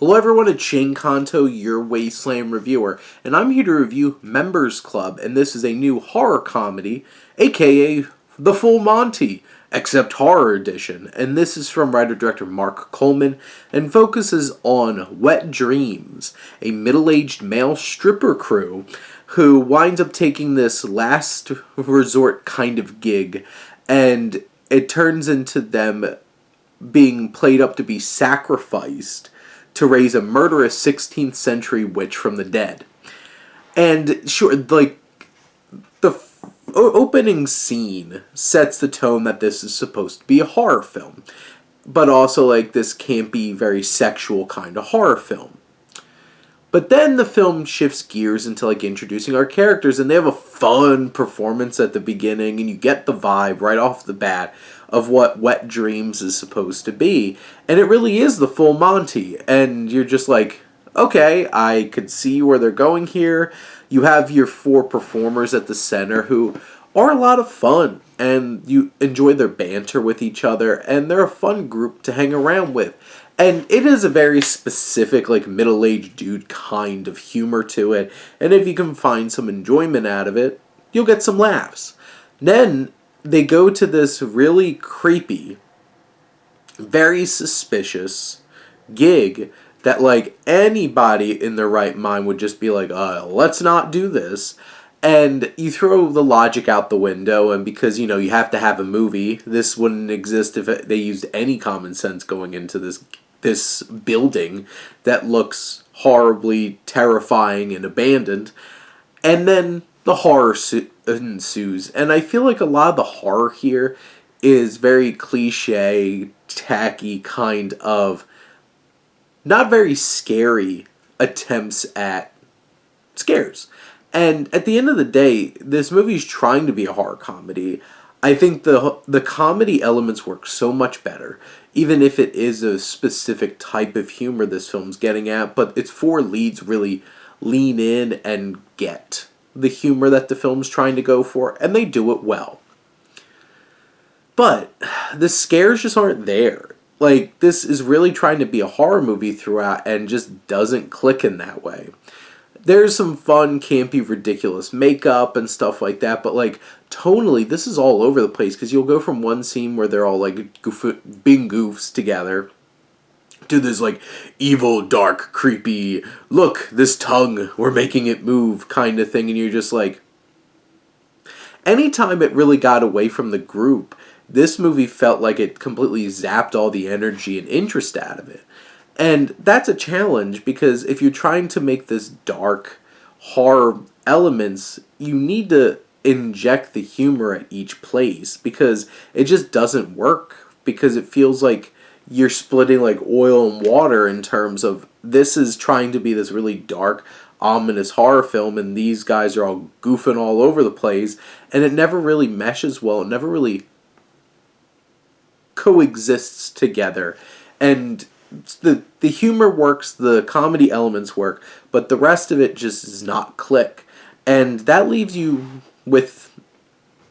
Hello everyone, it's Shane Kanto, your Wasteland reviewer, and I'm here to review Members Club, and this is a new horror comedy, aka The Full Monty, except horror edition, and this is from writer-director Mark Coleman, and focuses on Wet Dreams, a middle-aged male stripper crew who winds up taking this last resort kind of gig, and it turns into them being played up to be sacrificed to raise a murderous 16th century witch from the dead. And sure, like, the opening scene sets the tone that this is supposed to be a horror film, but also, like, this can't be very sexual kind of horror film. But then the film shifts gears into, like, introducing our characters, and they have a fun performance at the beginning, and you get the vibe right off the bat of what Wet Dreams is supposed to be. And it really is the full Monty, and you're just like, okay, I could see where they're going here. You have your four performers at the center who are a lot of fun, and you enjoy their banter with each other, and they're a fun group to hang around with. And it is a very specific, like, middle-aged dude kind of humor to it, and if you can find some enjoyment out of it, you'll get some laughs. Then they go to this really creepy, very suspicious gig that, like, anybody in their right mind would just be like, let's not do this. And you throw the logic out the window, and because, you know, you have to have a movie, this wouldn't exist if they used any common sense going into this building that looks horribly terrifying and abandoned. And then the horror ensues. And I feel like a lot of the horror here is very cliche, tacky kind of not very scary attempts at scares. And at the end of the day, this movie's trying to be a horror comedy. I think the comedy elements work so much better, even if it is a specific type of humor this film's getting at, but its four leads really lean in and get the humor that the film's trying to go for, and they do it well. But the scares just aren't there. Like, this is really trying to be a horror movie throughout and just doesn't click in that way. There's some fun, campy, ridiculous makeup and stuff like that, but, like, tonally, this is all over the place, because you'll go from one scene where they're all, like, being goofs together to this, like, evil, dark, creepy, look, this tongue, we're making it move kind of thing, and you're just like, anytime it really got away from the group, this movie felt like it completely zapped all the energy and interest out of it. And that's a challenge, because if you're trying to make this dark horror elements, you need to inject the humor at each place, because it just doesn't work, because it feels like you're splitting like oil and water in terms of this is trying to be this really dark, ominous horror film, and these guys are all goofing all over the place, and it never really meshes well. It never really coexists together. And the humor works, the comedy elements work, but the rest of it just does not click. And that leaves you with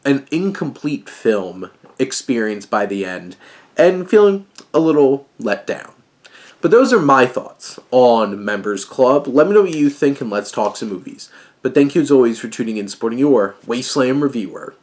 an incomplete film experience by the end, and feeling a little let down. But those are my thoughts on Members Club. Let me know what you think, and let's talk some movies. But thank you as always for tuning in and supporting your Wasteland reviewer.